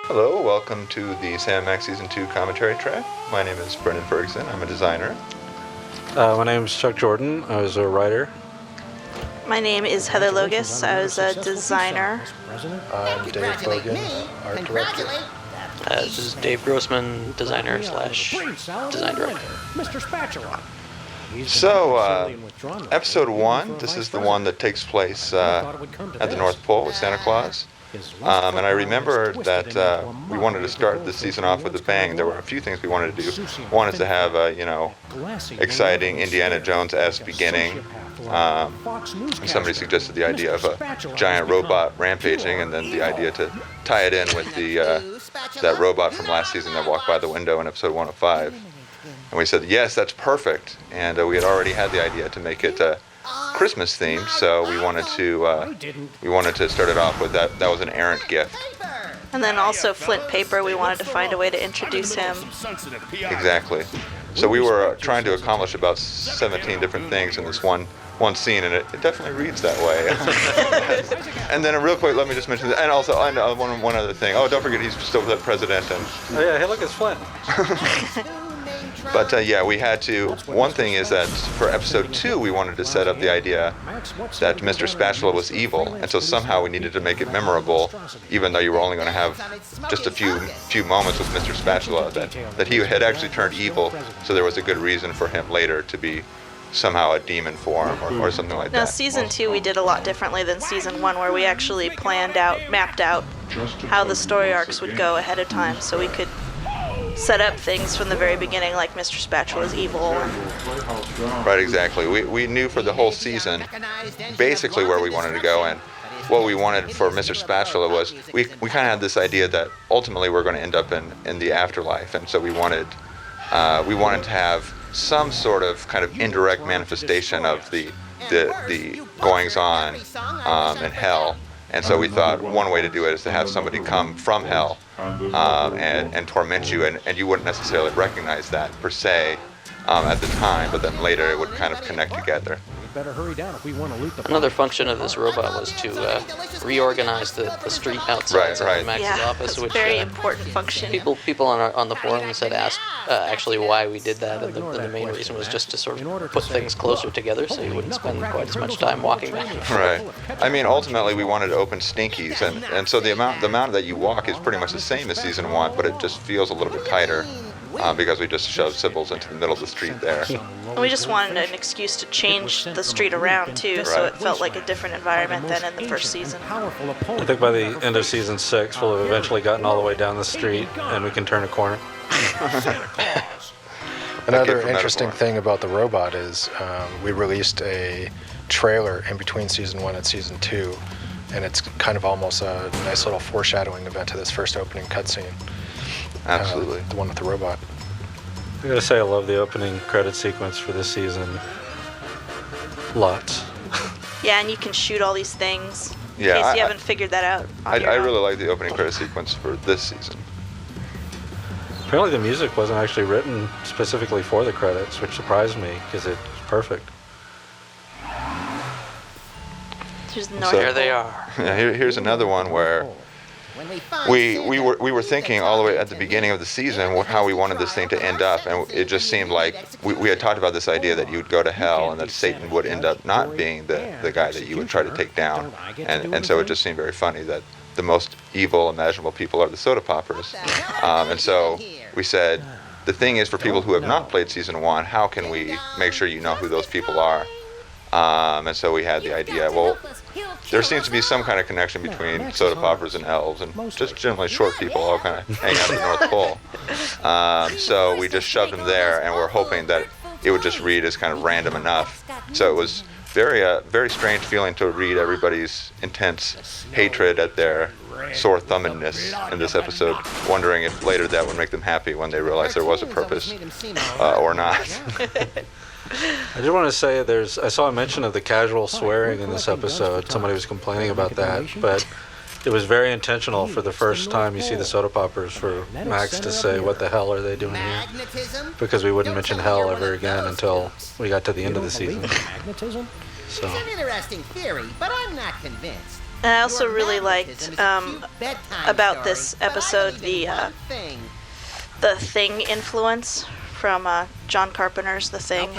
Hello, welcome to the Sam Max Season 2 commentary track. My name is Brendon Ferguson. I'm a designer. My name is Chuck Jordan. I was a writer. My name is Heather Logas. I was a designer. I'm Dave Bogan, art director. This is Dave Grossman, designer slash design director. Mr. Spatula. So, episode 1, this is the one that takes place at the North Pole with Santa Claus. And I remember that we wanted to start the season off with a bang. There were a few things we wanted to do. One is to have a, exciting Indiana Jones-esque beginning. And somebody suggested the idea of a giant robot rampaging, and then the idea to tie it in with the that robot from last season that walked by the window in episode 105. And we said, yes, that's perfect. And we had already had the idea to make it Christmas themed, so we wanted to start it off with that. That was an errant gift. And then also Flint Paper, we wanted to find a way to introduce him. Exactly. So we were trying to accomplish about 17 different things in this one scene, and it definitely reads that way. And then real quick, let me just mention that, and also one other thing. Oh, don't forget, he's still the president. And Oh yeah, hey look, it's Flint. But yeah, we had to. One thing is that for episode 2, we wanted to set up the idea that Mr. Spatula was evil, and so somehow we needed to make it memorable, even though you were only going to have just a few moments with Mr. Spatula, that he had actually turned evil, so there was a good reason for him later to be somehow a demon form or something like that. Now, season 2, we did a lot differently than season 1, where we actually mapped out how the story arcs would go ahead of time, so we could set up things from the very beginning, like Mr. Spatula's evil. Right, exactly. We knew for the whole season basically where we wanted to go, and what we wanted for Mr. Spatula was we kind of had this idea that ultimately we're going to end up in the afterlife, and so we wanted to have some sort of kind of indirect manifestation of the goings on in hell. And so we thought one way to do it is to have somebody come from hell and torment you, and you wouldn't necessarily recognize that per se at the time, but then later it would kind of connect together. Better hurry down if we want to loot the Another function of this robot was to reorganize the street outside of Max's office, that's which a very important function. people on the forums had asked actually why we did that, and the main reason was just to sort of put things closer together so you wouldn't spend quite as much time walking back and forth. Right. I mean, ultimately we wanted to open Stinkies, and so the amount that you walk is pretty much the same as season 1, but it just feels a little bit tighter. Because we just shoved Sybil's into the middle of the street there. And we just wanted an excuse to change the street around, too, so it felt like a different environment than in the first season. I think by the end of season 6, we'll have eventually gotten all the way down the street, and we can turn a corner. Another interesting thing about the robot is we released a trailer in between season 1 and season 2, and it's kind of almost a nice little foreshadowing event to this first opening cutscene. Absolutely. The one with the robot. I gotta say, I love the opening credit sequence for this season. Lots. Yeah, and you can shoot all these things. In Yeah, case you haven't figured that out. I really like the opening credit sequence for this season. Apparently the music wasn't actually written specifically for the credits, which surprised me, because it's perfect. There's the So- North There they Pole. are. Yeah, here's another one where we were thinking all the way at the beginning of the season how we wanted this thing to end up, and it just seemed like we had talked about this idea that you would go to hell and that Satan would end up not being the guy that you would try to take down, and so it just seemed very funny that the most evil imaginable people are the soda poppers, and so we said the thing is, for people who have not played season 1, how can we make sure you know who those people are? And so we had the idea, well, there seems to be some kind of connection between soda poppers and elves, and just generally short people all kind of hang out at the North Pole. So we just shoved them there, and we're hoping that it would just read as kind of random enough. So it was very strange feeling to read everybody's intense hatred at their sore thumbedness in this episode, wondering if later that would make them happy when they realized there was a purpose or not. I just want to say I saw a mention of the casual swearing in this episode. Somebody was complaining about that, but it was very intentional for the first time you see the soda poppers for Max to say, what the hell are they doing here? Because we wouldn't mention hell ever again until we got to the end of the season. So. It's an interesting theory, but I'm not convinced. And I also really liked about this episode the Thing influence from John Carpenter's The Thing,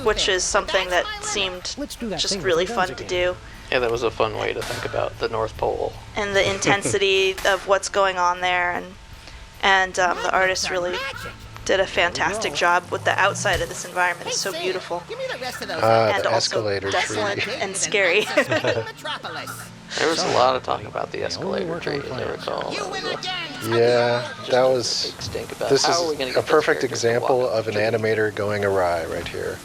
which is something that seemed just really fun to do. Yeah, that was a fun way to think about the North Pole. And the intensity of what's going on there, and the artist really did a fantastic job with the outside of this environment. It's so beautiful. And the also escalator desolate tree. and scary. There was a lot of talk about the escalator tree, as I recall. Yeah, that was. Big stink about This how are we is gonna a get those perfect characters to example walk of an up the tree? animator going awry right here.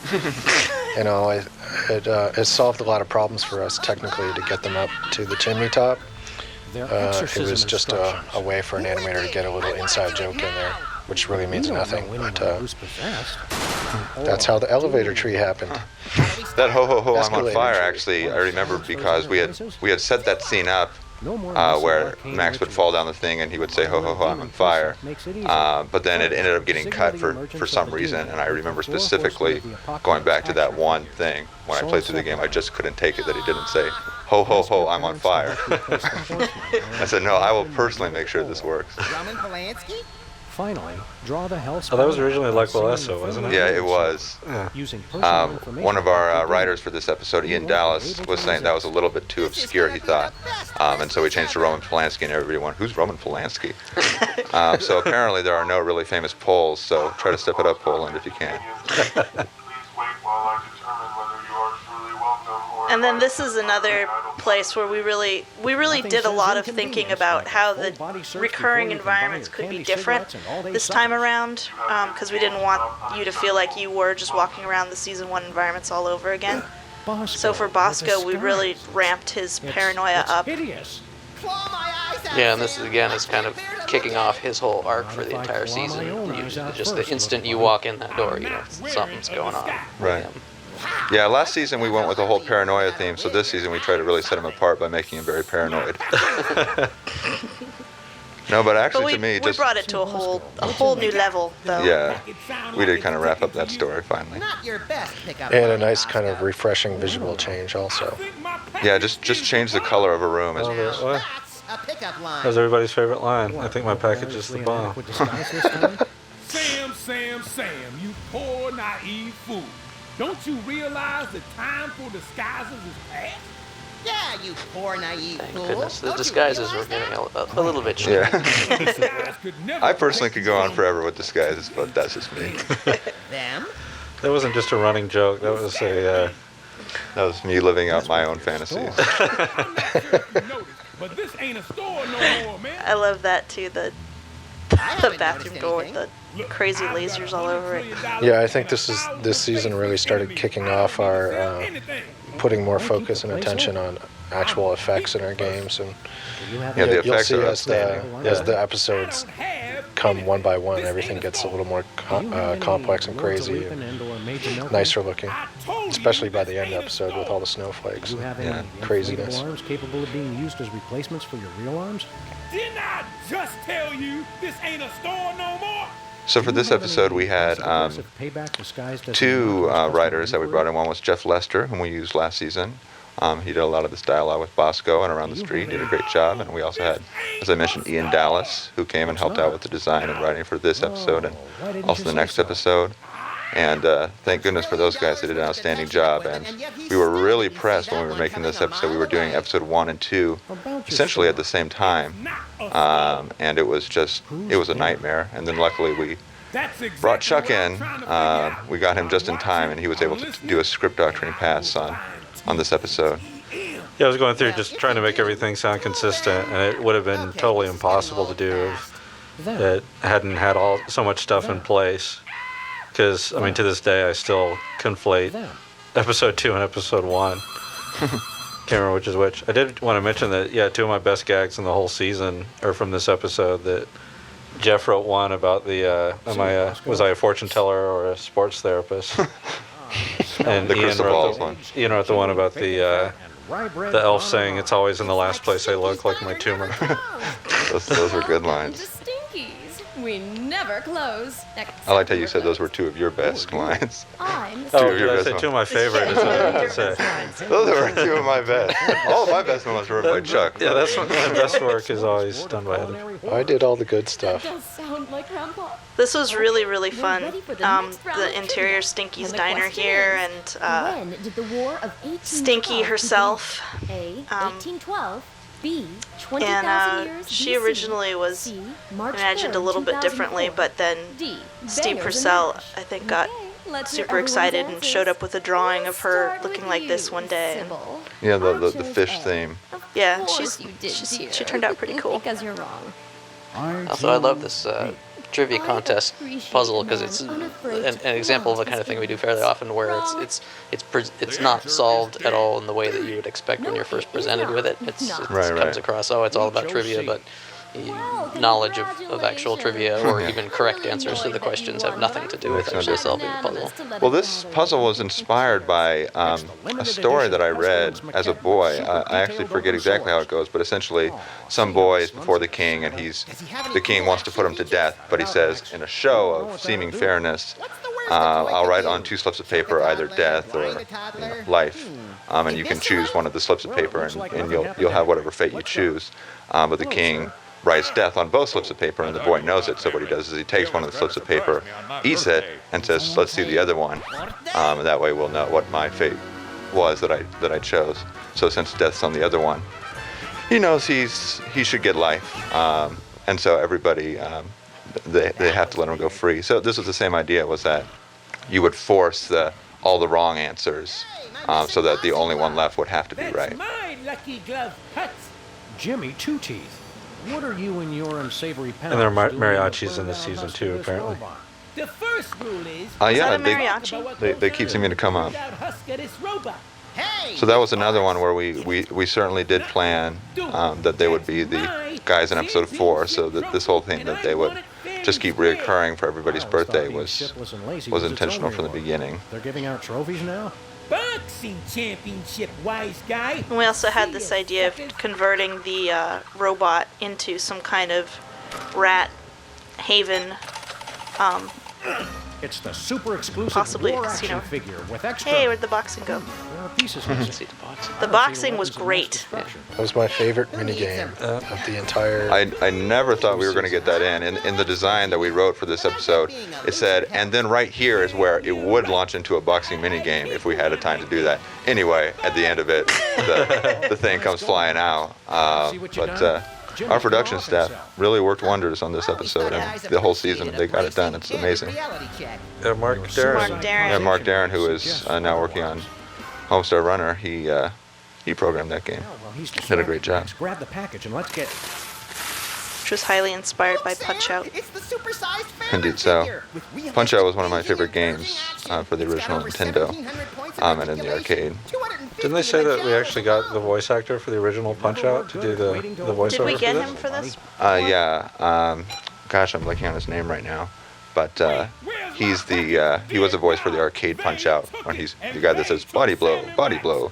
It solved a lot of problems for us technically to get them up to the chimney top. It was just a way for an animator to get a little inside joke in there, which really means nothing. But that's how the elevator tree happened. That ho ho ho I'm on Escalator fire tree. actually I remember because we had set that scene up where Max would fall down the thing and he would say ho ho ho I'm on fire. But then it ended up getting cut for some reason, and I remember specifically going back to that one thing when I played through the game. I just couldn't take it that he didn't say ho ho ho I'm on fire. I said no, I will personally make sure this works. Finally, draw the hell Oh, that was originally like Walesso, wasn't it? Yeah, it was. using personal One of our writers for this episode, Ian Dallas, was saying that was a little bit too obscure, he thought. And so we changed to Roman Polanski, and everybody went, who's Roman Polanski? So apparently there are no really famous Poles, so try to step it up, Poland, if you can. And then this is another place where we really did a lot of thinking about how the recurring environments could be different this time around, because we didn't want you to feel like you were just walking around the season 1 environments all over again. So for Bosco, we really ramped his paranoia up. Yeah, and this again is kind of kicking off his whole arc for the entire season. Just the instant you walk in that door, you know something's going on. Right. Yeah, last season we went with the whole paranoia theme, so this season we try to really set him apart by making him very paranoid. No, but actually to me, we just brought it to a whole new level, though. yeah, we did kind of wrap up that story finally. And a nice kind of refreshing visual change also. Yeah, just change the color of a room. Oh, what? That was everybody's favorite line. I think my package is the bomb. Sam, you poor naive fool. Don't you realize the time for disguises is past? Yeah, you poor naive Thank fool. goodness. The Don't you disguises were realize getting a little bit shitty. Yeah. Disguise could never I personally protect could go on you. forever with disguises, but that's just me. them? That wasn't just a running joke. That was a. That was me living out my own fantasies. I'm not sure if you noticed, but this ain't a store no more, man. I love that too. The haven't bathroom noticed door with anything. the crazy lasers all over it. Yeah, I think this season really started kicking off our putting more focus and attention on actual effects in our games, and Yeah, the you'll effects see are as outstanding. the episodes come one by one, everything gets a little more complex and crazy and nicer looking, especially by the end episode with all the snowflakes. Do you have any Yeah. Craziness. inflatable arms capable of being used as replacements for your real arms? Didn't I just tell you this ain't a store no more? So for this episode, we had two writers that we brought in. One was Jeff Lester, whom we used last season. He did a lot of this dialogue with Bosco and around the street, did a great job. And we also had, as I mentioned, Ian Dallas, who came and helped out with the design and writing for this episode and also the next episode. And thank goodness for those guys. They did an outstanding job. And we were really pressed when we were making this episode. We were doing episode 1 and 2 essentially at the same time. And it was a nightmare. And then luckily we brought Chuck in. We got him just in time, and he was able to do a script doctoring pass on this episode. Yeah, I was going through just trying to make everything sound consistent, and it would have been totally impossible to do if it hadn't had so much stuff in place. Because, I mean, to this day, I still conflate episode 2 and episode 1. Can't remember which is which. I did want to mention that, yeah, 2 of my best gags in the whole season are from this episode. That Jeff wrote one about the, was I a fortune teller or a sports therapist? And The crystal balls one. Ian wrote the one about the elf saying, it's always in the last place I look, like my tumor. Those were good lines. The Stinkies. We never close. I liked how you said those were two of your best lines. I'm Oh, of your did I best say ones. two of my favorite? Is what I meant to say. Those were two of my best. All of my best ones were by Chuck. Yeah, that's what my best work is always done by Heather. I did all the good stuff. That does sound like Grandpa. This was really, really We're fun. ready for the next round The of interior trivia. Stinky's And the diner question here, is, and when did the War of 1812 Stinky herself. begin? A. Um, 1812. B. 20,000 And years she BC. originally was C. March imagined 3rd, a little bit differently, 2004. but then D. Steve Bangers and Purcell, mash. I think, got Okay, let's hear super everyone's excited and answers. showed up with a drawing of her Let's looking start like with this you, one day. And Sybil. Yeah, I the chose fish A. theme. Of Yeah, course she's- you did, she dear. turned out pretty cool. Because you're wrong. Also, I love this trivia contest puzzle because it's an example of the kind of thing we do fairly often, where it's not solved at all in the way that you would expect when you're first presented with it. It Right. comes across, oh, it's all about trivia, but knowledge of actual trivia or even correct answers to the questions have nothing to do with actually solving the puzzle. Well, this puzzle was inspired by a story that I read as a boy. I actually forget exactly how it goes, but essentially, some boy is before the king, and the king wants to put him to death, but he says, in a show of seeming fairness, I'll write on 2 slips of paper either death or life, and you can choose one of the slips of paper, and you'll have whatever fate you choose. But the king writes death on both slips of paper, and the boy knows it. So what he does is he takes one of the slips of paper, eats it, and says, "Let's see the other one." And that way we'll know what my fate was that I chose. So since death's on the other one, he knows he should get life, and so everybody they have to let him go free. So this was the same idea, was that you would force all the wrong answers, so that the only one left would have to be right. My lucky glove cuts. Jimmy Two Teeth, what are you and your unsavory pals And there are doing mariachis in burning this out season husks too, of this apparently. robot? The first rule is. Yeah, that a mariachi? they keep seeming to come up. Husk of this robot. Hey! So that was another one where we certainly did plan that they would be the guys in episode 4, so that this whole thing that they would just keep reoccurring for everybody's I always thought birthday being was shipless and lazy was its intentional own from the reward. beginning. They're giving out trophies now? Boxing championship, wise guy. And we also had this idea of converting the robot into some kind of rat haven. It's the super exclusive Possibly a war casino. action figure with extra. Hey, where'd the boxing go? There are pieces Let's missing. see the box. The boxing was great. That was my favorite minigame of the entire. I never thought we were going to get that in. In the design that we wrote for this episode, it said, and then right here is where it would launch into a boxing minigame if we had a time to do that. Anyway, at the end of it, the thing comes flying out. But our production staff really worked wonders on this episode and the whole season. They got it done. It's amazing. Mark Darren. Mark Darren. And Mark Darren, who is now working on Homestar Runner, he programmed that game. Well, he's Did a great job. Let's grab the package and let's get. Which was highly inspired by Punch Out. It's the supersized Indeed so. Punch Out was one of my favorite games for the original Nintendo and in the arcade. Didn't they say that we actually got the voice actor for the orial Punch Out to do the voiceover Did we for get this? him for this? Yeah. Gosh, I'm blanking on his name right now. But he was the voice for the arcade Punch Out when he's the guy that says body blow, body blow.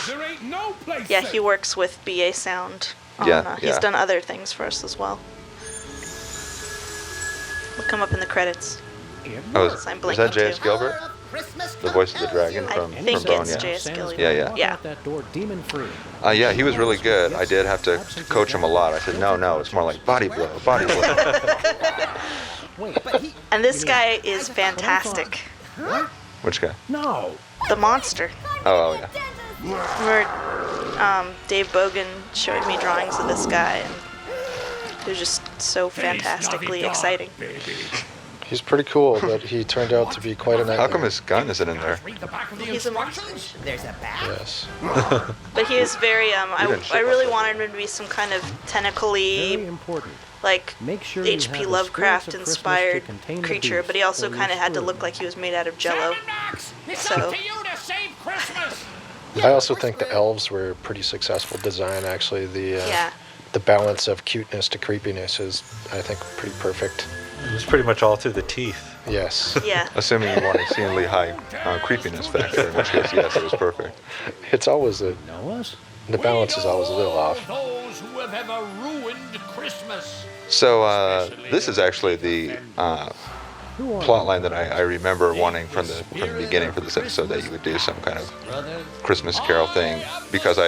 There ain't no place Yeah, safe. he works with BA Sound. Yeah, He's yeah. done other things for us as well. We'll come up in the credits. Oh, I'm is blanking that J.S. too. Gilbert? The voice of the dragon I from think Bone, it's yeah. J.S. Gilbert. Yeah. Yeah. That door demon free. Yeah, he was really good. I did have to coach him a lot. I said, no, it's more like body blow, body blow. Wait, And this guy is fantastic. Which guy? no. The monster. Oh, yeah. Remember Dave Bogan showing me drawings of this guy, and it was just so fantastically exciting. He's pretty cool, but he turned out to be quite a nightmare. How come his gun isn't in there? He's a monster. There's a back. Yes. But he was very, didn't ship I really us wanted him to be some kind of Very tentacly, important. like Make sure you have H.P. the Lovecraft spirits of inspired Christmas to contain the creature, beast but he also or kind of had to use look food. like he was made out of jello. It's So- up to you to save Christmas. I also think the elves were a pretty successful design. Actually, Yeah. the balance of cuteness to creepiness is, I think, pretty perfect. It was pretty much all through the teeth. Yeah. Assuming you want exceedingly high creepiness factor, in which case, yes, it was perfect. It's always Know us? the balance is always a little off. Those who will have ever ruined Christmas. So this is actually the plot line that I remember wanting from the beginning for this episode, that you would do some kind of Christmas Carol thing, because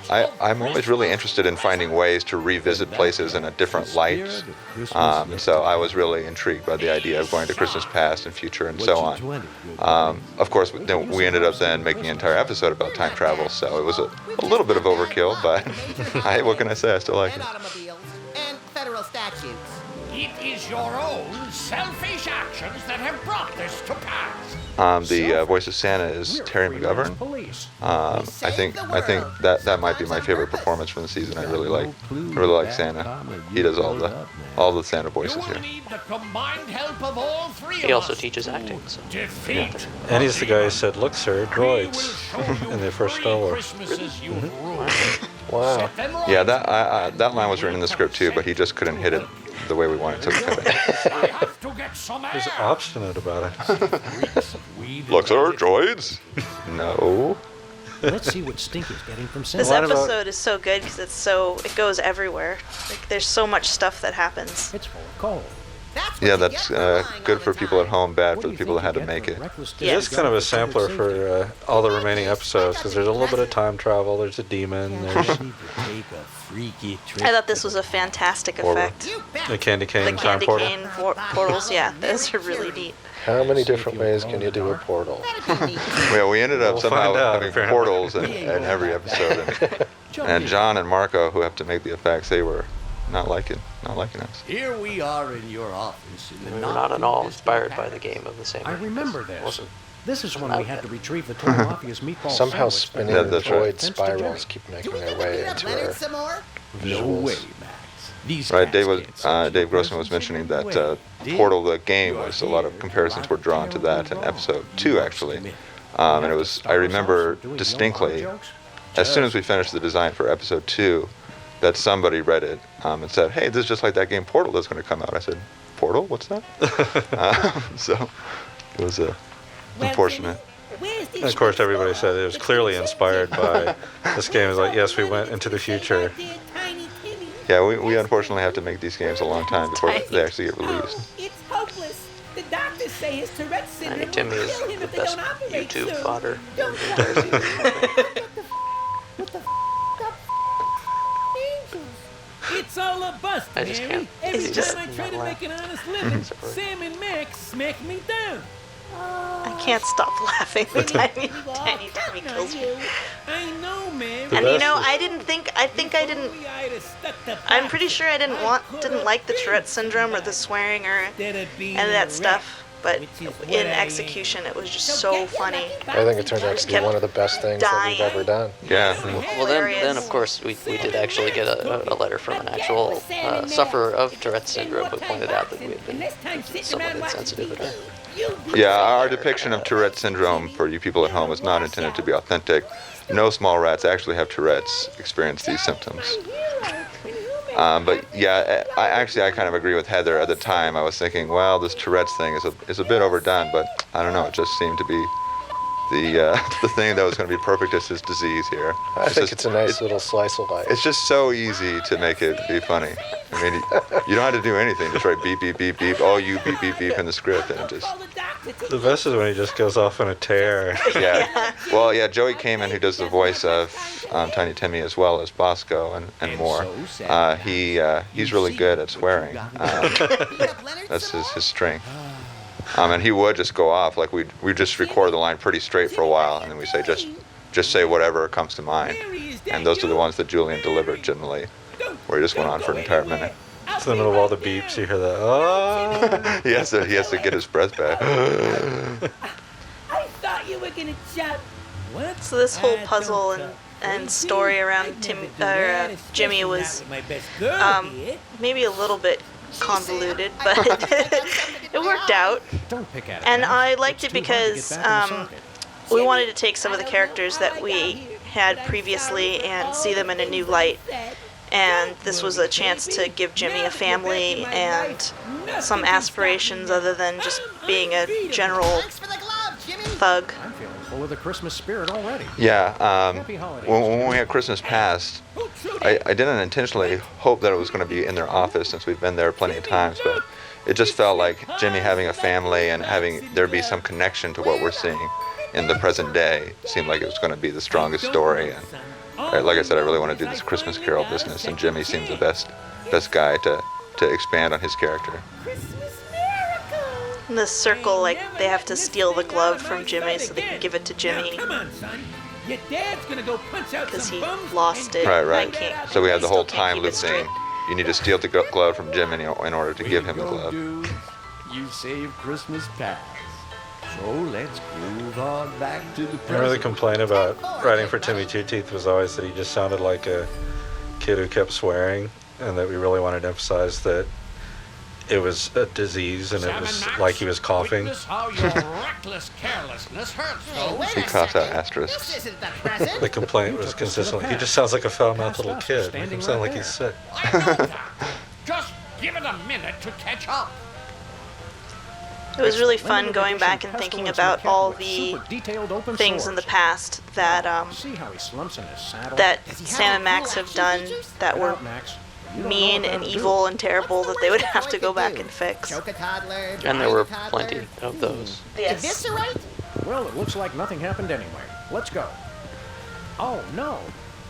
I'm always really interested in finding ways to revisit places in a different light. So I was really intrigued by the idea of going to Christmas past and future and so on. Of course, then we ended up then making an entire episode about time travel, so it was a little bit of overkill, but what can I say? I still like And it. automobiles. And federal statutes. It is your own selfish actions that have brought this to pass. The voice of Santa is Terry McGovern. I think that might be my favorite performance from the season. I really like Santa. He does all the Santa voices You will here. need the combined help of all three He of also us teaches to acting. So. defeat. And he's the guy who said, "Look, sir, droids," in the first Star Wars. Christmases you've ruined. Wow. Set them right. Yeah, that line was written in the script too, but he just couldn't hit it the way we wanted to. I have to get some air. He's obstinate about it. Look, sir, droids. No. Let's see what Stinky's getting from This Santa. What about- episode is so good because it goes everywhere. Like there's so much stuff that happens. It's full of coal. That's Yeah, what you that's get for lying all good the for people at time. home, bad What for do the you people that think had to you make get it. for reckless Yeah. It's kind of a sampler for all the remaining episodes, because there's a little bit of time travel. There's a demon. There's I thought this was a fantastic Or- effect. You bet. the candy The cane time candy portal. cane portals, yeah, those are really neat. How many different ways can you do a portal? Well, we ended up We'll somehow find out, having apparently. portals in every episode, and John and Marco, who have to make the effects, they were not liking us. Here we are in your office in the We were not at all inspired by the game of the same. I remember this. Wasn't. This is when we had to retrieve the toy mafia's meatball Somehow sandwich. spinning Yeah, the that's right. droid spirals keep making Do we their get to way beat up into Leonard our some more? No visuals. way, Max. These Right, cats can't Dave Grossman was mentioning that Portal, the game, was a lot of comparisons were drawn to that in episode 2, actually. And it was, I remember distinctly, as soon as we finished the design for episode 2, that somebody read it and said, "Hey, this is just like that game Portal that's going to come out." I said, "Portal? What's that?" So it was unfortunate. And of course, everybody said it was clearly inspired by this game. It was like, yes, we went into the future. Yeah, we unfortunately have to make these games a long time before they actually get released. It's hopeless. The doctors say his Tourette's syndrome will Timmy is kill him the if they best don't operate YouTube soon. fodder. Don't It's all a bust, I just Mary. can't. Every It's just- time I try to not make an honest living, Separate. Sam and Max smack me down. I can't stop laughing. Tiny Timmy kills me. I know, Mary. The And you best know, is- I think I didn't. I'm pretty sure I didn't like the Tourette syndrome or the swearing or any of that stuff. But in execution, it was just so funny. I think it turned out to be one of the best things that we've ever done. Yeah. Well, then of course we did actually get a letter from an actual sufferer of Tourette's syndrome who pointed out that we had been somewhat insensitive at her. Yeah, our depiction of Tourette syndrome for you people at home is not intended to be authentic. No small rats actually have Tourette's experience these symptoms. But yeah, I kind of agree with Heather. At the time, I was thinking, well, this Tourette's thing is a bit overdone, but I don't know. It just seemed to be the thing that was going to be perfect as his disease here. I think it's a nice little slice of life. It's just so easy to make it be funny. I mean, you don't have to do anything. Just write beep, beep, beep, beep. Oh, you beep, beep, beep in the script, and it just. The best is when he just goes off on a tear. Yeah. Well, yeah, Joey Kamen, who does the voice of Tiny Timmy as well as Bosco and more, he's really good at swearing. That's his strength. And he would just go off, like we just record the line pretty straight for a while, and then we say just say whatever comes to mind. And those are the ones that Julian delivered generally, where he just went on for an entire minute. It's in the middle of all the beeps. You hear that. Oh. He has to get his breath back. I thought you were gonna jump. So this whole puzzle and story around Jimmy was maybe a little bit convoluted, but it worked out. Don't pick at it. And Max. I liked It's it too hard to because get back in the socket. we wanted to take some of the characters that we had previously and see them in a new light. And this was a chance to give Jimmy a family and some aspirations other than just being a general Thanks for the glove, Jimmy. thug. I'm feeling full of the Christmas spirit already. Yeah. Happy holidays. When we had Christmas Past, I didn't intentionally hope that it was going to be in their office since we've been there plenty of times, but it just felt like Jimmy having a family and having there be some connection to what we're seeing in the present day seemed like it was going to be the strongest story. And like I said, I really want to do this Christmas Carol business, and Jimmy seemed the best guy to expand on his character. In this circle, like, they have to steal the glove from Jimmy so they can give it to Jimmy Come on, son. Your dad's gonna go punch out because some he bums. lost it. Right. I can't- So we have the I whole still can't time keep loop it straight. thing. You need to steal the glove from Jimmy in order to give him the glove. Dudes, you saved Christmas past. So let's move on back to the present. I really complain about writing for Timmy Two Teeth was always that he just sounded like a kid who kept swearing, and that we really wanted to emphasize that it was a disease and it was like he was coughing. Witness how your reckless carelessness hurts those. He coughs out asterisks. This isn't the present. The complaint was consistently, he just sounds like a foul-mouthed little kid. Make him sound like he's sick. I know that. Just give it a minute to catch up. It was really fun going back and thinking about all the things in the past that See how he slumps in his saddle? that Sam and Max have done that were Max. mean and evil and terrible that they would have to go back and fix. Choke a toddler. And there were drive a toddler. plenty of those. Yes. Eviscerate? Well, it looks like nothing happened anyway. Let's go. Oh, no.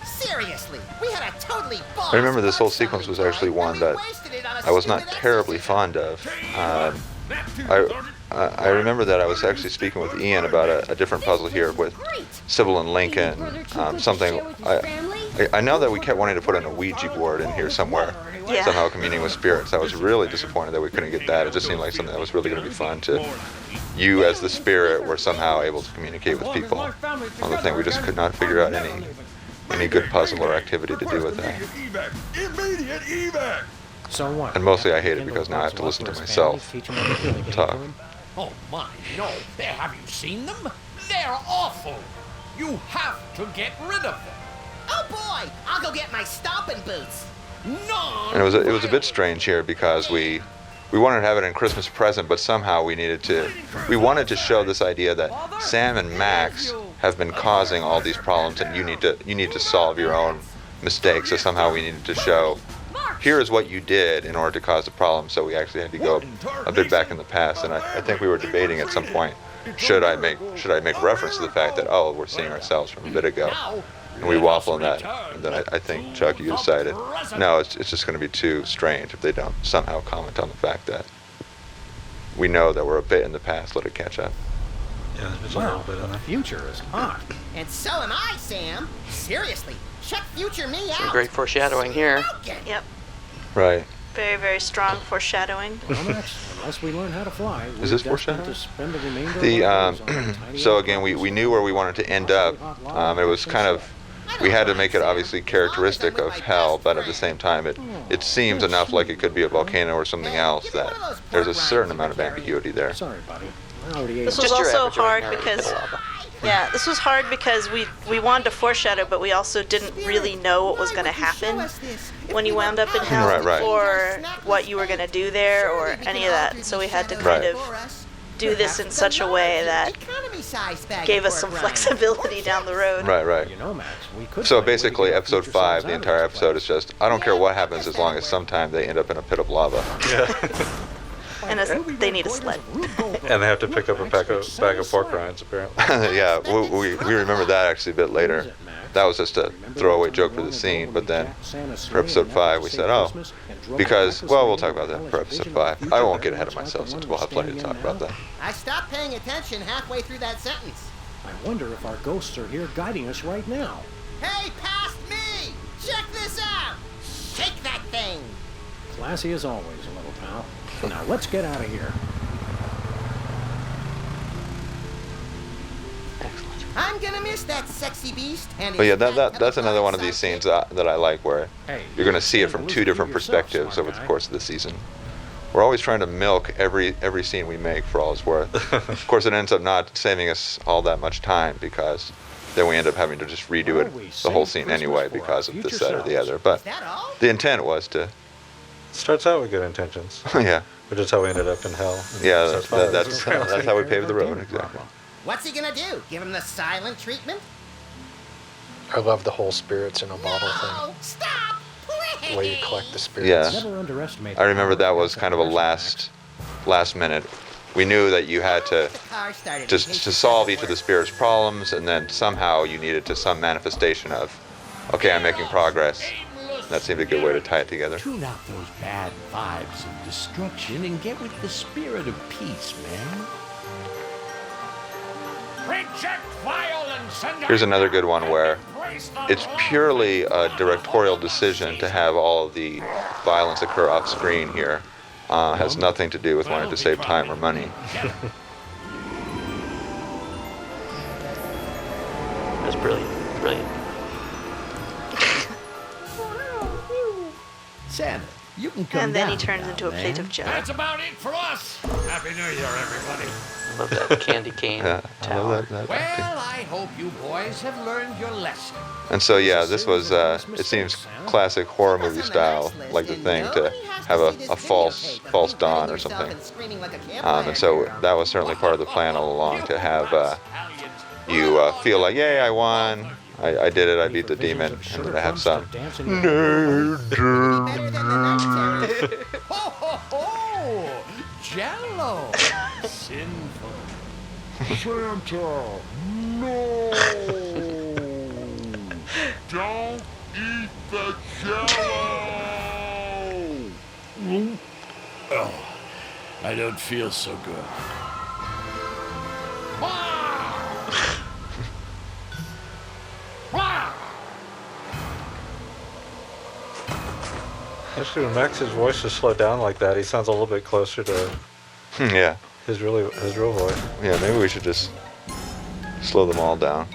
Seriously, we had a totally boss. I remember this whole sequence was actually one that I was not terribly fond of. I remember that I was actually speaking with Ian about a different puzzle here with Sybil and Lincoln. Something I know that we kept wanting to put in a Ouija board in here somewhere, Yeah. somehow communing with spirits. I was really disappointed that we couldn't get that. It just seemed like something that was really going to be fun to. You as the spirit were somehow able to communicate with people on the thing. We just could not figure out any good puzzle or activity to do with that. Immediate evac. So what? And mostly I hate it because now I have to listen to myself talk. Oh my, no. Have you seen them? They're awful. You have to get rid of them. Oh boy, I'll go get my stomping boots. No. And it was a bit strange here because we wanted to have it in Christmas present, but somehow we wanted to show this idea that Sam and Max have been causing all these problems, and you need to solve your own mistakes. So somehow we needed to show, here is what you did in order to cause the problem. So we actually had to go a bit back in the past, and I think we were debating at some point, should I make reference to the fact that, oh, we're seeing ourselves from a bit ago. And we waffle on that, and then I think, Chuck, you decided, no, it's just going to be too strange if they don't somehow comment on the fact that we know that we're a bit in the past, let it catch up. Yeah, there's a little Wow, bit in the there. future is hot. And so am I, Sam. Seriously, check future me out. Some great foreshadowing here. Yep. Right. Very, very strong foreshadowing. Well, Max, unless we learn how to fly, Is this we're destined foreshadowing? to spend the remainder of our lives on a tiny So island. again, we knew where we wanted to end up. It was kind of, we had to make it obviously characteristic of hell, but at the same time, it seems enough like it could be a volcano or something else that there's a certain amount of ambiguity there. Sorry, buddy. I already ate This it. was Just your also average hard ordinary because, bit of lava. yeah, this was hard because we wanted to foreshadow, but we also didn't really know what was going to happen when you wound up in hell, Right. or what you were going to do there, or any of that. So we had to kind of do this in such a way that gave us some flexibility down the road. Right. You know, Max, we could So find a way to basically, get episode future 5, selves the out of entire this episode is just, I don't care what happens as long as sometime they end up in a pit of lava. And they need a sled. And they have to pick up a bag of pork rinds, apparently. Yeah, we remember that actually a bit later. That was just a throwaway joke for the scene, but then for episode 5 we said, oh, because, well, we'll talk about that for episode 5. I won't get ahead of myself since we'll have plenty to talk about that. I stopped paying attention halfway through that sentence. I wonder if our ghosts are here guiding us right now. Hey, past me! Check this out! Shake that thing! Classy as always, little pal. Now let's get out of here. Excellent. I'm gonna miss that sexy beast. And But yeah, his that's another one of these scenes that I like where Hey, you're going to see it from can't two lose different yourself, perspectives smart over the guy. course of the season. We're always trying to milk every scene we make for all it's worth. Of course, it ends up not saving us all that much time because then we end up having to just redo the whole scene anyway because of this, that, or the other. But Is that all? the intent was to, Starts out with good intentions, yeah, which is how we ended up in hell. yeah, Starts that's how we paved the road, exactly. What's he gonna do? Give him the silent treatment? I love the whole spirits in a bottle Oh, stop! thing. The way you collect the spirits. Yeah. Never underestimate I remember the power that was kind of a last minute. We knew that you had to The car started just to solve each of the spirit's problems, and then somehow you needed to some manifestation of, okay, I'm making progress. That seemed a good way to tie it together. Tune out those bad vibes of destruction and get with the spirit of peace, man. Here's another good one where it's purely a directorial decision to have all of the violence occur off screen here. Has nothing to do with wanting to save time or money. That's brilliant. Brilliant. Santa, you can come And then he down turns now, into a plate man. of jelly. That's about it for us. Happy New Year, everybody. Love that candy cane Yeah, I tower. love that. Well, I hope you boys have learned your lesson. And so yeah, this was it seems classic horror movie style, like The Thing, to have a false dawn or something. And so that was certainly part of the plan all along, to have you feel like, yay, I won, I did it, I beat the demon, and then to have some. Ho, ho, ho! Jello! Sinful. Santa, no! Don't eat the jello! Oh, I don't feel so good. Actually, when Max's voice is slowed down like that, he sounds a little bit closer to Yeah, his real voice. yeah. Maybe we should just slow them all down.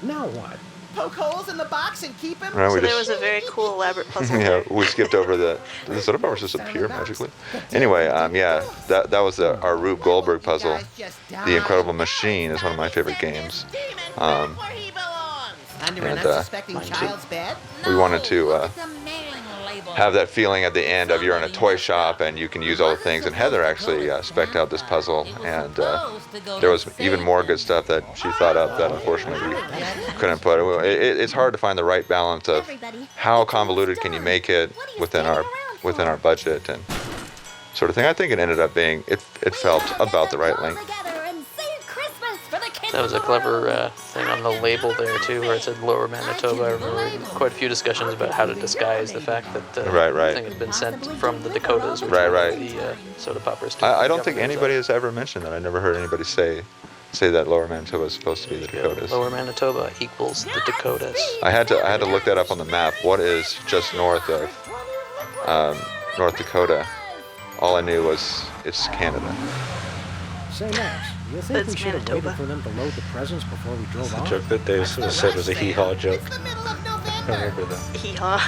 Now what? Poke holes in the box and keep him. Right, So we there just was a very cool, elaborate puzzle. yeah, we skipped over the soda poppers just appear magically. Anyway, yeah, that was our Rube Goldberg puzzle. The Incredible Machine is one of my favorite games. Where he belongs. Under an and, unsuspecting child's bed. We wanted to The mailing label. have that feeling at the end of you're in a toy shop and you can use all the things. And Heather actually spec'd out this puzzle, and there was even more good stuff that she thought up that unfortunately we couldn't put. It's hard to find the right balance of how convoluted can you make it within our budget and sort of thing. I think it ended up being it felt about the right length. That was a clever thing on the label there too, where it said Lower Manitoba. I remember quite a few discussions about how to disguise the fact that the thing had been sent from the Dakotas, which Right. were the soda poppers. To I the don't think government. anybody has ever mentioned that. I never heard anybody say that Lower Manitoba is supposed to be the Dakotas. Lower Manitoba equals the Dakotas. I had to look that up on the map. What is just north of North Dakota? All I knew was it's Canada. Say, Max, you think It's we should have Manitoba. waited for them to load the presents before we drove The off? joke that Dave said was a hee-haw joke. I remember that. Hee-haw.